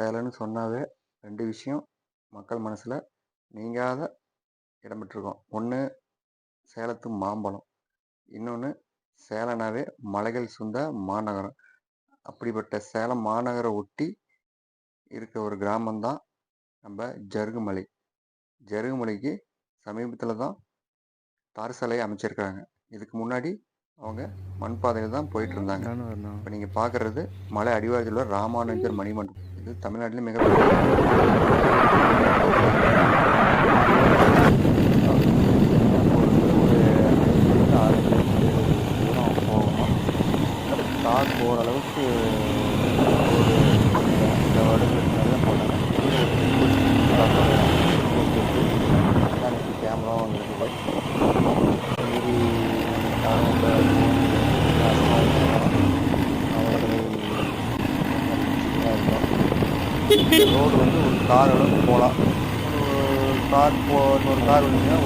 சேலம்னு சொன்னாவே 2 விஷயம் மக்கள் மனசுல நீங்காத இடம் பெற்றிருக்கும். ஒண்ணு சேலத்து மாம்பழம். இன்னொன்னு சேலம்னாவே மலைகள் சூழ்ந்த மாநகரம். அப்படிப்பட்ட சேலம் மாநகரை ஒட்டி இருக்க ஒரு கிராமம் தான் நம்ம ஜருகுமலை. ஜருகுமலைக்கு சமீபத்தில் தான் தார் சாலை அமைச்சிருக்காங்க. இதுக்கு முன்னாடி அவங்க மண் பாதையில் தான் போயிட்டு இருந்தாங்க. இப்போ நீங்கள் பார்க்குறது மலை அடிவாரத்தில் உள்ள ராமானுஜர் மணிமண்டபம். இது தமிழ்நாட்டில் மிகப்பெரிய கார் போகிற அளவுக்கு ஒரு இந்த வருடங்களுக்கு நிறைய போட்டாங்க. கேமராவும் இருக்குது. மீறி ரோடு வந்து ஒரு கார் அளவுக்கு போகலாம். ஒரு கார் வந்தீங்கன்னா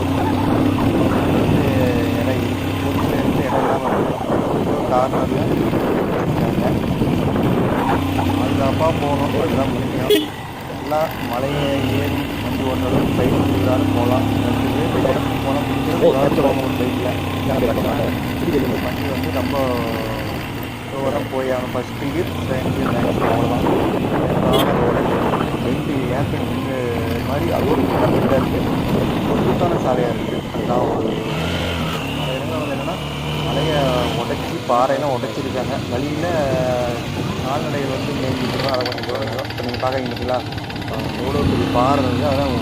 இடம் இருக்குது. ஒரு சில இடத்துல இடம் இல்லாமல் இருக்கும். கார்னரில் பாதுகாப்பாக போகணும். அதுதான் முக்கியம். எல்லாம் மலையை ஏறி வந்து ஓரளவுக்கு பைக் இருந்தாலும் போகலாம். போனால் போகணும் பைக்கில். வண்டி வந்து ரொம்ப தூரம் போய் ஆகணும். First gear second gear maximum அவ்வளோதான். ரோடு 2 ஏக்கர் இந்த மாதிரி அது ஒரு கிலோமீட்டர் இருக்குது. பொதுத்தான சாலையாக இருக்குது. அதுதான் ஒரு மலை இடங்கள் வந்து என்னென்னா மலையை உடைச்சி பாறையெல்லாம் உடைச்சிருக்காங்க. வழியில் கால்நடைகள் வந்து மேய்ஞ்சிட்டு அதை கொஞ்சம் தூரம் இப்போ நீங்கள் பார்க்குறீங்களா எவ்வளோ பெரிய பாறை இருக்குது. அதெல்லாம்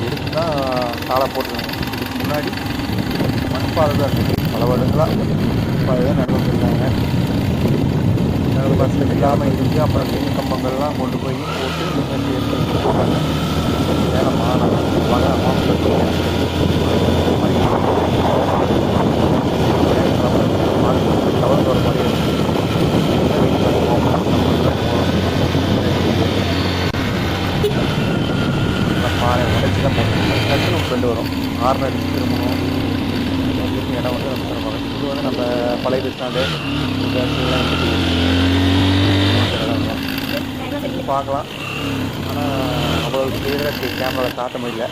எடுத்து தான் சாலை போட்டுருக்காங்க. இதுக்கு முன்னாடி மண் பாதை தான் இருக்குது. பல வருடங்களாக பாதை தான் நடந்து வந்துருக்காங்க. பஸ்ஸில் இல்லாமல் இருந்து அப்புறம் மின் கம்பங்கள்லாம் கொண்டு போய் போட்டு ஏற்படுத்திருக்காங்க. சேலம் மாநகரம் டவர் போகிற மாதிரி பாறை உடைச்சி தான் போட்டு ஃப்ரெண்டு வரும். ஆர்னர் அடிச்சு திரும்பணும். இடம் வந்து நம்ம தருவாங்க. இது வந்து நம்ம பழைய பஸ் ஸ்டாண்டு பார்க்கலாம். ஆனால் அவ்வளோ கிளியராக கேமராவில் காட்ட முடியல.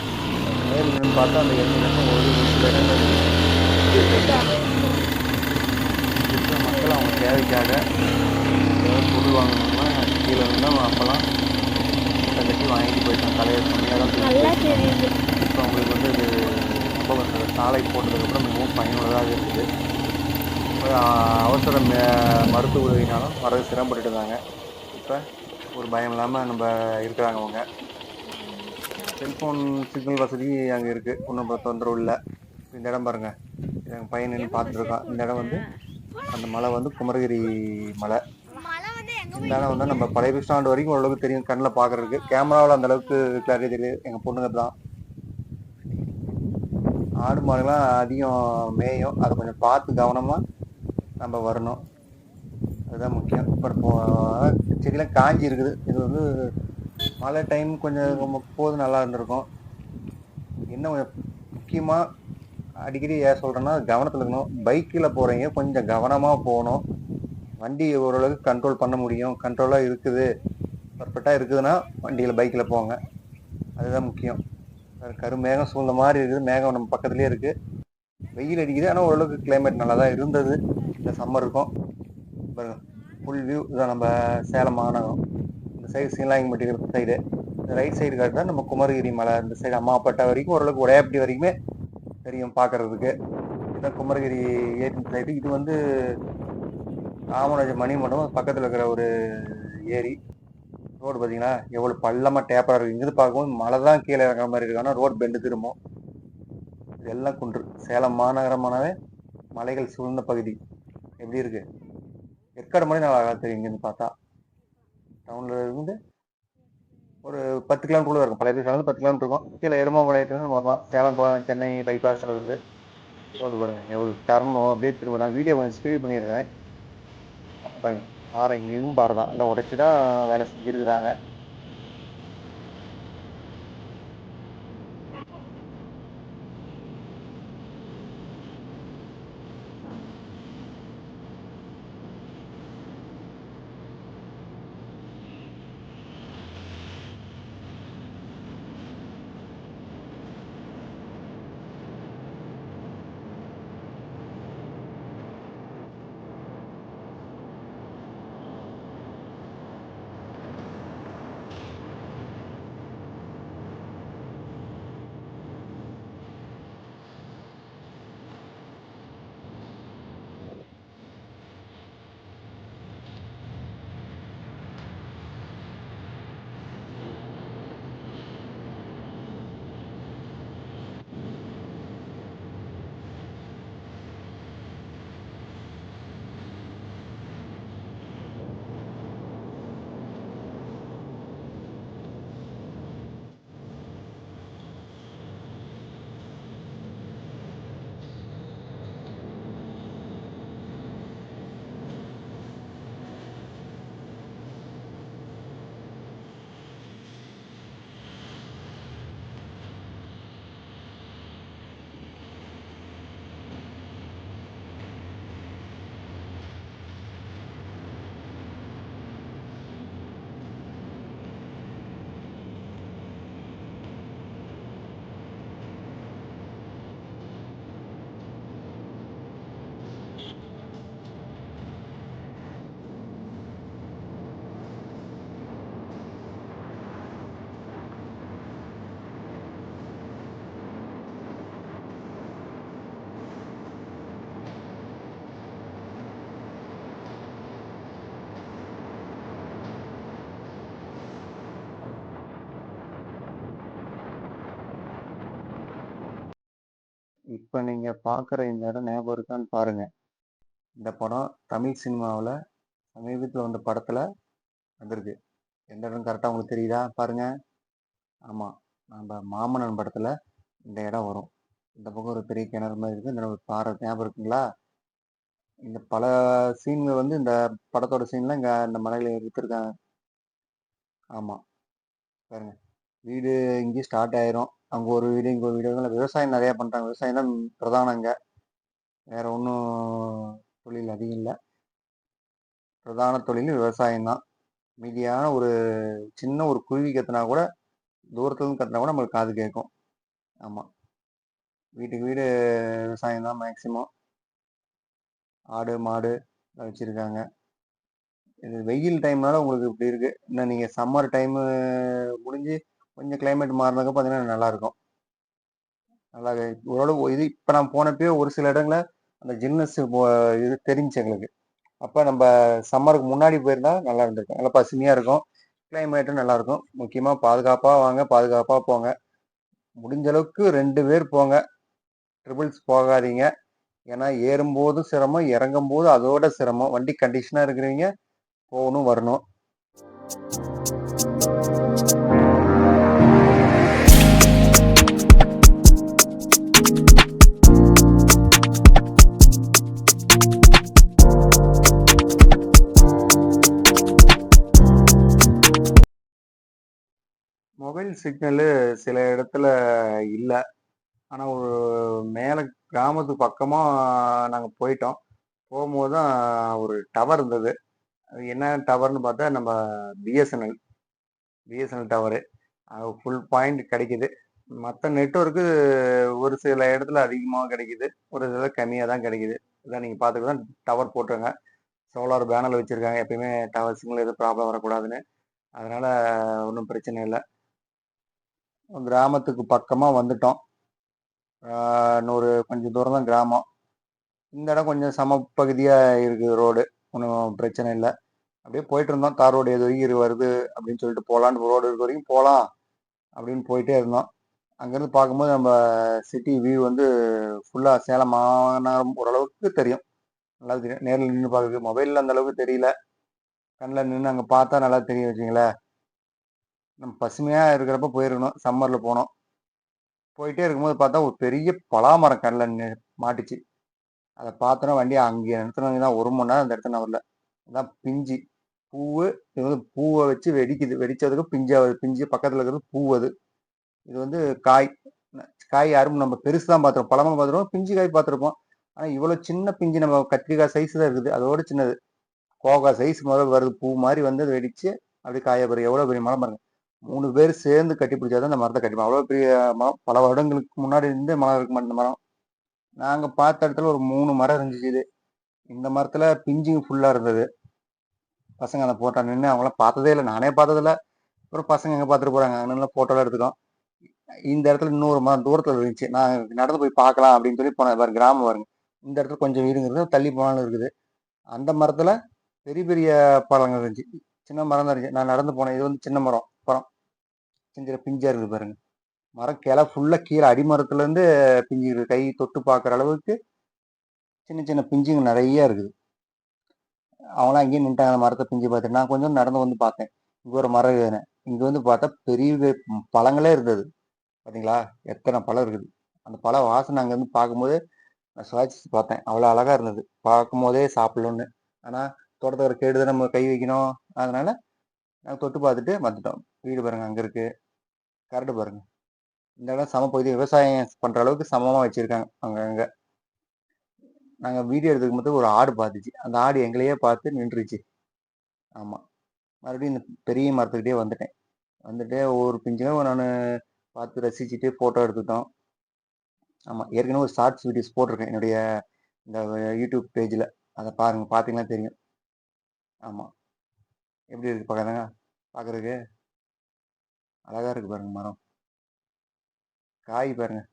நேரில் நின்று பார்த்தா அந்த இடத்துல ஒரு சில இடங்கள் மக்கள் அவங்க தேவைக்காக ஏதாவது பொருள் வாங்கணும்னா கீழே இருந்தால் அப்போல்லாம் கட்டி வாங்கிட்டு போயிட்டாங்க. தலையை கம்மியாக தான் தெரியுது. இப்போ அவங்களுக்கு வந்து இது ரொம்ப சாலை போட்டதுக்கப்புறம் மிகவும் பயனுள்ளதாக இருக்குது. அவசர மருத்துவ உதவினாலும் வரது சிரமப்பட்டு இருந்தாங்க. இப்போ ஒரு பயம் இல்லாமல் நம்ம இருக்கிறாங்க. அவங்க செல்ஃபோன் சிக்னல் வசதி அங்கே இருக்குது. ஒன்றும் தொந்தரவு இல்லை. இந்த இடம் பாருங்கள். எங்கள் பையன் நின்று பார்த்துட்ருக்கான். இந்த இடம் வந்து அந்த மலை வந்து குமரகிரி மலை. இந்த இடம் வந்து நம்ம பழைய பஸ் ஸ்டாண்டு வரைக்கும் ஓரளவுக்கு தெரியும். கண்ணில் பார்க்குறதுக்கு கேமராவில் அந்தளவுக்கு கிளாரிட்டி தெரியுது. எங்கள் பொண்ணுங்க தான் ஆடு மாடுலாம் அதிகம் மேயும். அதை கொஞ்சம் பார்த்து கவனமாக நம்ம வரணும். அதுதான் முக்கியம். இப்போ செடியெல்லாம் காஞ்சி இருக்குது. இது வந்து மழை டைம் கொஞ்சம் போது நல்லா இருந்திருக்கும். இன்னும் முக்கியமாக அடிக்கடி ஏன் சொல்கிறேன்னா கவனத்தில் இருக்கணும். பைக்கில் போகிறீங்க கொஞ்சம் கவனமாக போகணும். வண்டி ஓரளவுக்கு கண்ட்ரோல் பண்ண முடியும். கண்ட்ரோலாக இருக்குது பர்ஃபெக்டாக இருக்குதுன்னா வண்டியில் பைக்கில் போங்க. அதுதான் முக்கியம். கருமேகம் சூழ்ந்த மாதிரி இருக்குது. மேகம் நம்ம பக்கத்துலேயே இருக்குது. வெயில் அடிக்குது. ஆனால் ஓரளவுக்கு கிளைமேட் நல்லா தான் இருந்தது. இந்த சம்மர் இருக்கும். ஃபுல் வியூ இதான் நம்ம சேலம் மாநகரம். இந்த சைடு சீலாங்கிப்பட்டி சைடு, இந்த ரைட் சைடு காட்டுதான் நம்ம குமரகிரி மலை. இந்த சைடு அம்மாப்பட்டா வரைக்கும் ஓரளவுக்கு உடையாப்பட்டி வரைக்குமே தெரியும் பார்க்கறதுக்கு. இதுதான் குமரகிரி ஏரி சைடு. இது வந்து ராமராஜர் மணிமண்டபம் பக்கத்தில் இருக்கிற ஒரு ஏரி. ரோடு பார்த்தீங்கன்னா எவ்வளோ பள்ளமாக டேப்பராக இருக்குது. இங்கிருந்து பார்க்கும்போது மழை தான் கீழே இறங்குற மாதிரி இருக்கு. ஆனால் ரோடு பெண்டு திரும்பும். இதெல்லாம் குன்று. சேலம் மாநகரமானவே மலைகள் சூழ்ந்த பகுதி. எப்படி இருக்கு? ஏற்காடு மாதிரி நல்லா தெரியும் இங்கேருந்து பார்த்தா. டவுன்ல இருந்து ஒரு 10 கிலோமீட்டர் இருக்கும். பழைய பேர் 10 கிலோமீட்டர் இருக்கும். கீழே எருமாபாளையத்துலேருந்து வரலாம். சேலம் போகலாம். சென்னை பைபாஸ் இருந்து பாருங்க எவ்வளோ தரணும். அப்படியே திரும்ப நான் வீடியோ கொஞ்சம் ஸ்பீட் பண்ணியிருக்கேன். பாருங்க ஆறு இங்கேயும் பாரு தான் இல்லை உடைச்சி தான் வேலை செஞ்சுருக்குறாங்க. இப்போ நீங்கள் பார்க்குற இந்த இடம் ஞாபகம் இருக்கான்னு பாருங்க. இந்த படம் தமிழ் சினிமாவில் சமீபத்தில் வந்த படத்தில் வந்திருக்கு. எந்த இடம் கரெக்டாக உங்களுக்கு தெரியுதா பாருங்க. ஆமாம், நம்ம மாமன்னன் படத்தில் இந்த இடம் வரும். இந்த பக்கம் ஒரு பெரிய கிணறு மாதிரி இருக்குது. இந்த ஒரு பாறை ஞாபகம் இருக்குங்களா? இந்த பல சீன்கள் வந்து இந்த படத்தோட சீன்லாம் இங்கே இந்த மலையில் எடுத்திருக்காங்க. ஆமாம், பாருங்க, வீடு இங்கேயும் ஸ்டார்ட் ஆயிரும். அங்கே ஒரு வீடு, இங்கே ஒரு வீடு. விவசாயம் நிறையா பண்ணுறாங்க. விவசாயம் தான் பிரதானம் இங்கே. வேற ஒன்றும் தொழில் அதிகம் இல்லை. பிரதான தொழில் விவசாயம் தான். மீதியான ஒரு சின்ன ஒரு குருவி கத்துனா கூட, தூரத்துலேருந்து கத்துனா கூட நம்மளுக்கு காது கேட்கும். ஆமாம், வீட்டுக்கு வீடு விவசாயம் தான் மேக்சிமம். ஆடு மாடு வச்சுருக்காங்க. இது வெயில் டைம்னால உங்களுக்கு இப்படி இருக்குது. இன்னும் நீங்கள் சம்மர் டைமு முடிஞ்சு கொஞ்சம் கிளைமேட் மாறினாக்க பார்த்தீங்கன்னா நல்லாயிருக்கும். நல்லா ஓரளவு இது இப்போ நான் போனப்போ ஒரு சில இடங்களில் அந்த ஜில்னஸ் இது தெரிஞ்சு எங்களுக்கு. அப்போ நம்ம சம்மருக்கு முன்னாடி போயிருந்தா நல்லா இருந்திருக்கும். நல்லா பசுமையாக இருக்கும், கிளைமேட்டும் நல்லாயிருக்கும். முக்கியமாக பாதுகாப்பாக வாங்க, பாதுகாப்பாக போங்க. முடிஞ்ச அளவுக்கு 2 பேர் போங்க, ட்ரிபிள்ஸ் போகாதீங்க. ஏன்னா ஏறும்போது சிரமம், இறங்கும்போது அதோட சிரமம். வண்டி கண்டிஷனாக இருக்கிறவங்க போகணும் வரணும். மொபைல் சிக்னலு சில இடத்துல இல்லை. ஆனால் ஒரு மேலே கிராமத்து பக்கமாக நாங்கள் போயிட்டோம். போகும்போது தான் ஒரு டவர் இருந்தது. அது என்ன டவர்னு பார்த்தா நம்ம பிஎஸ்என்எல் டவரு. அது ஃபுல் பாயிண்ட் கிடைக்குது. மற்ற நெட்வொர்க்கு ஒரு சில இடத்துல அதிகமாக கிடைக்குது, ஒரு சில கம்மியாக தான் கிடைக்குது. இதான் நீங்கள் பார்த்துட்டு தான் டவர் போட்டுருங்க. சோலார் பேனல் வச்சுருக்காங்க. எப்பயுமே டவர் சிக்னல் எதுவும் ப்ராப்ளம் வரக்கூடாதுன்னு. அதனால் ஒன்றும் பிரச்சனை இல்லை. கிராமத்துக்கு பக்கமாக வந்துட்டோம். இன்னொரு கொஞ்சம் தூரம் தான் கிராமம். இந்த இடம் கொஞ்சம் சமப்பகுதியாக இருக்குது ரோடு. ஒன்றும் பிரச்சனை இல்லை. அப்படியே போயிட்டு இருந்தோம். தார் ரோடு எது வரைக்கும் வருது அப்படின்னு சொல்லிட்டு போகலான்னு, ரோடு இருக்க வரைக்கும் போகலாம் அப்படின்னு போயிட்டே இருந்தோம். அங்கேருந்து பார்க்கும்போது நம்ம சிட்டி வியூ வந்து ஃபுல்லாக சேலம் மாநகரம் ஓரளவுக்கு தெரியும். நல்லா தெரியும் நேரில் நின்று பார்க்குறது. மொபைலில் அந்த அளவுக்கு தெரியல. கண்ணில் நின்று அங்கே பார்த்தா நல்லா தெரியும் வச்சுங்களேன். நம்ம பசுமையாக இருக்கிறப்ப போயிருக்கணும். சம்மரில் போனோம். போயிட்டே இருக்கும்போது பார்த்தா ஒரு பெரிய பலாமரம் கண்ணில் மாட்டிச்சு. அதை பார்த்தோன்னா வண்டி அங்கே நிறுத்தினவங்க தான் 1 மணி நேரம் அந்த இடத்துல வரல. அதான் பிஞ்சு பூவு. இது வந்து பூவை வச்சு வெடிக்குது. வெடிச்சதுக்கு பிஞ்சாவது. பிஞ்சு பக்கத்தில் இருக்கிறது பூவது. இது வந்து காய். காய் யாரும் நம்ம பெருசு தான் பார்த்துருப்போம். பழமாக பார்த்துருப்போம், பிஞ்சு காய் பார்த்துருப்போம். ஆனால் இவ்வளோ சின்ன பிஞ்சு நம்ம கத்திரிக்காய் சைஸ் தான் இருக்குது. அதோட சின்னது கோகா சைஸ் முதல்ல வருது. பூ மாதிரி வந்து அது வெடிச்சு அப்படி காய பெறும். எவ்வளோ பெரிய மரம் பாருங்க. 3 பேர் சேர்ந்து கட்டி பிடிச்சாதான் அந்த மரத்தை கட்டிப்போம். அவ்வளோ பெரிய மரம். பல வருடங்களுக்கு முன்னாடி இருந்து மரம் இருக்க மாட்டேன். இந்த மரம் நாங்கள் பார்த்த இடத்துல ஒரு 3 மரம் இருந்துச்சு. இது இந்த மரத்தில் பிஞ்சுங்க ஃபுல்லாக இருந்தது. பசங்க அந்த போட்டோ நின்று அவங்களாம் பார்த்ததே இல்லை, நானே பார்த்ததில்ல. அப்புறம் பசங்க எங்கே பார்த்துட்டு போகிறாங்க, அங்கே ஃபோட்டோலாம் எடுத்துக்கோம். இந்த இடத்துல இன்னொரு மரம் தூரத்தில் இருந்துச்சு. நான் நடந்து போய் பார்க்கலாம் அப்படின்னு சொல்லி போனேன். பாருங்க கிராமம் பாருங்க. இந்த இடத்துல கொஞ்சம் வீடுங்கிறது தள்ளி போனாலும் இருக்குது. அந்த மரத்தில் பெரிய பெரிய பழங்கள் இருந்துச்சு. சின்ன மரம் தான் இருந்துச்சு. நான் நடந்து போனேன். இது வந்து சின்ன மரம். பழம் சின்ன பிஞ்சா இருக்குது பாருங்க. மரம் கிளை ஃபுல்லாக கீழே அடிமரத்துலேருந்து பிஞ்சு இருக்குது. கை தொட்டு பார்க்குற அளவுக்கு சின்ன சின்ன பிஞ்சுங்க நிறைய இருக்குது. அவங்களாம் அங்கேயே நின்ட்டாங்க. அந்த மரத்தை பிஞ்சு பார்த்துட்டு நான் கொஞ்சம் நடந்து வந்து பார்த்தேன். இங்கே ஒரு மரம் இருக்குதுன்னு. இங்கே வந்து பார்த்தா பெரிய பழங்களே இருந்தது. பார்த்தீங்களா எத்தனை பழம் இருக்குது. அந்த பழ வாசனை அங்கேருந்து பார்க்கும்போது நான் சுவாசிச்சு பார்த்தேன். அவ்வளோ அழகாக இருந்தது. பார்க்கும் போதே சாப்பிடணுன்னு. ஆனால் தோட்டத்துக்கு கேடு நம்ம கை வைக்கணும். அதனால நாங்கள் தொட்டு பார்த்துட்டு வந்துட்டோம். வீடு பாருங்க அங்கே இருக்குது. கரெக்டு பாருங்க. இந்த இடம் சமப்பகுதி. விவசாயம் பண்ணுற அளவுக்கு சமமாக வச்சுருக்காங்க அங்கே. நாங்கள் வீடியோ எடுத்துக்கும் போது ஒரு ஆடு பார்த்துச்சு. அந்த ஆடு எங்களையே பார்த்து நின்றுச்சு. ஆமாம், மறுபடியும் இந்த பெரிய மரத்துக்கிட்டே வந்துட்டேன். வந்துட்டு ஒவ்வொரு பிஞ்சும் நான் பார்த்து ரசிச்சுட்டு ஃபோட்டோ எடுத்துட்டோம். ஆமாம், ஏற்கனவே ஒரு ஷார்ட்ஸ் வீடியோஸ் போட்டிருக்கேன் என்னுடைய இந்த யூடியூப் பேஜில். அதை பாருங்கள், பார்த்தீங்கன்னா தெரியும். ஆமாம், எப்படி இருக்குது பார்க்குறதுங்க. பார்க்குறதுக்கு அழகாக இருக்குது பாருங்கள் மரம். காய் பாருங்கள்.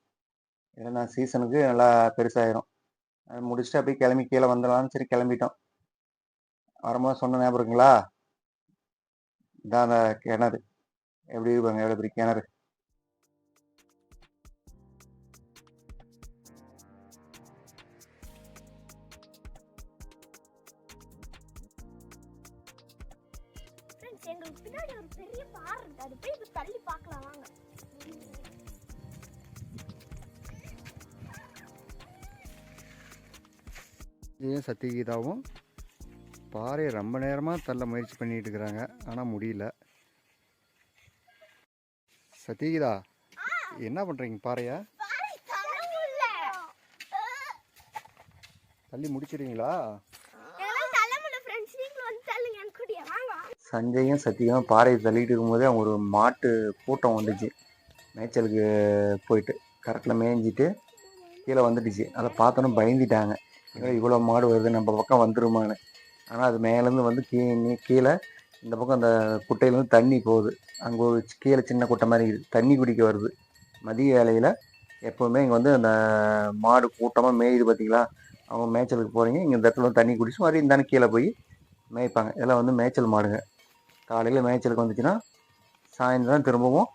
இல்லைன்னா சீசனுக்கு நல்லா பெருசாயிரும். அது முடிச்சுட்டு அப்படியே கிளம்பி கீழே வந்துடலாம்னு சரி கிளம்பிட்டோம். வரும்போது சொன்ன ஞாபகம் இருக்குங்களா? இதான் அந்த கிணறு. எப்படி இருப்பாங்க, எவ்வளோ பெரிய கிணறு. எங்களுக்கு பின்னாடி ஒரு பெரிய பாறை இருக்கு, அது போய் இப்ப தள்ளி பார்க்கலாம் வாங்க. சத்யகீதாவும் பாறையை ரொம்ப நேரமாக தள்ள முயற்சி பண்ணிட்டு இருக்கிறாங்க, ஆனால் முடியல. சத்யகீதா, என்ன பண்ணுறீங்க? பாறையா தள்ளி முடிச்சிடுவீங்களா? சஞ்சயும் சத்தியமும் பாறையை தள்ளிட்டு இருக்கும்போதே அவங்க ஒரு மாட்டு கூட்டம் வந்துச்சு. மேய்ச்சலுக்கு போயிட்டு கரெக்டில் மேய்ஞ்சிட்டு கீழே வந்துடுச்சு. அதை பார்த்தோன்னே பயந்துட்டாங்க, இவ்வளோ மாடு வருது நம்ம பக்கம் வந்துருமான்னு. ஆனால் அது மேலேருந்து வந்து கீழே இந்த பக்கம் அந்த குட்டையிலேருந்து தண்ணி போகுது. அங்கே ஒரு கீழே சின்ன குட்டை மாதிரி இருக்குது, தண்ணி குடிக்க வருது. மதிய வேலையில் எப்போவுமே இங்கே வந்து அந்த மாடு கூட்டமாக மேயுது பார்த்தீங்களா, அவங்க மேய்ச்சலுக்கு போகிறீங்க, இங்கே இந்த இடத்துல தண்ணி குடிச்சு மாதிரி இருந்தானே கீழே போய் மேய்ப்பாங்க. இதெல்லாம் வந்து மேய்ச்சல் மாடுங்க. காலையில் மேய்ச்சலுக்கு வந்துச்சுன்னா சாயந்தரம் திரும்பவும்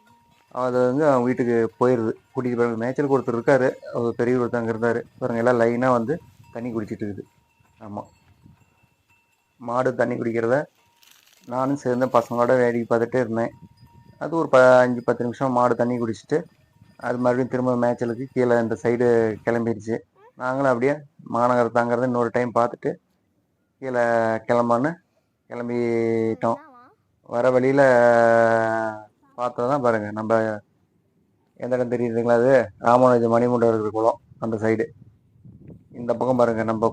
அது வந்து அவங்க வீட்டுக்கு போயிடுது. கூட்டிகிட்டு போய் மேய்ச்சலுக்கு ஒருத்தர் இருக்கார், அவர் பெரிய ஒருத்தர் அங்கே இருந்தார் பாருங்க, எல்லாம் லைனாக வந்து தண்ணி குடிச்சிட்டு இருக்குது. ஆமாம், மாடு தண்ணி குடிக்கிறத நானும் சேர்ந்து பசங்களோட வேடிக்கை பார்த்துட்டே இருந்தேன். அது ஒரு 5-10 நிமிஷம் மாடு தண்ணி குடிச்சிட்டு அது மறுபடியும் திரும்ப மேய்ச்சலுக்கு கீழே இந்த சைடு கிளம்பிடுச்சு. நாங்களும் அப்படியே மாநகரத்தை தாங்கிறத இன்னொரு டைம் பார்த்துட்டு கீழே கிளம்பான்னு கிளம்பிட்டோம். வர வழியில் பார்த்தா தான் பாருங்கள், நம்ம எந்த இடம் தெரியுதுங்களா, அது ராமானுஜ மணிமுண்டை இருக்கிற குளம் அந்த சைடு. இந்த பக்கம் பாருங்கள், நம்ம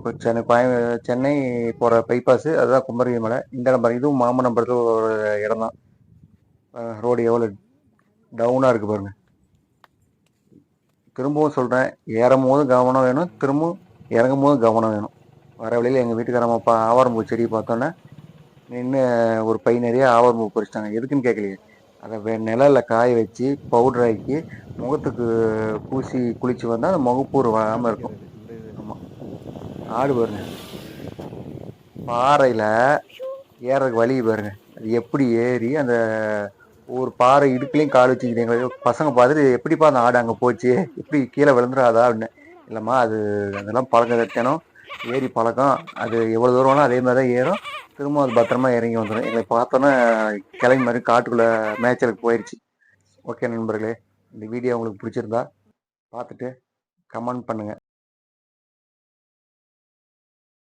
சென்னை போகிற பைபாஸு, அதுதான் குமரி மலை. இந்த இடம் பாருங்கள், இதுவும் மாமனம்பரத்தில் ஒரு இடம் தான். ரோடு எவ்வளோ டவுனாக இருக்குது பாருங்கள். திரும்பவும் சொல்கிறேன், ஏறும் போது கவனம் வேணும், திரும்பவும் இறங்கும் போது கவனம் வேணும். வர வழியில் எங்கள் வீட்டுக்காரம்மா ஆவாரம்பூ செடியை பார்த்தோன்னே நின்று ஒரு பை நிறைய ஆவாரம்பூ பறிச்சிட்டாங்க. எதுக்குன்னு கேட்கலையே, அதை நிழலில் காய வச்சு பவுடர் ஆக்கி முகத்துக்கு பூசி குளித்து வந்தால் அந்த முகப்பூர் வராமல் இருக்கும். ஆமாம், ஆடு பாருங்க, பாறையில் ஏறதுக்கு வழி பாருங்க, அது எப்படி ஏறி அந்த ஒரு பாறை இடுப்புலையும் கால் வச்சுக்கிட்டீங்க. பசங்க பார்த்துட்டு எப்படிப்பா அந்த ஆடு அங்கே போச்சு, எப்படி கீழே விழுந்துடாதா அப்படின்னு. இல்லைம்மா, அதெல்லாம் பழக்கம் தட்டணும், ஏறி பழக்கம். அது எவ்வளோ தூரம் வேணும் அதே மாதிரி தான் ஏறும், திரும்ப அது பத்திரமா இறங்கி வந்துடும். எங்களை பார்த்தோன்னே கிளம்பி மாதிரி காட்டுக்குள்ளே மேய்ச்சலுக்கு போயிடுச்சு. ஓகே நண்பர்களே, இந்த வீடியோ உங்களுக்கு பிடிச்சிருந்தா பார்த்துட்டு கமெண்ட் பண்ணுங்கள்.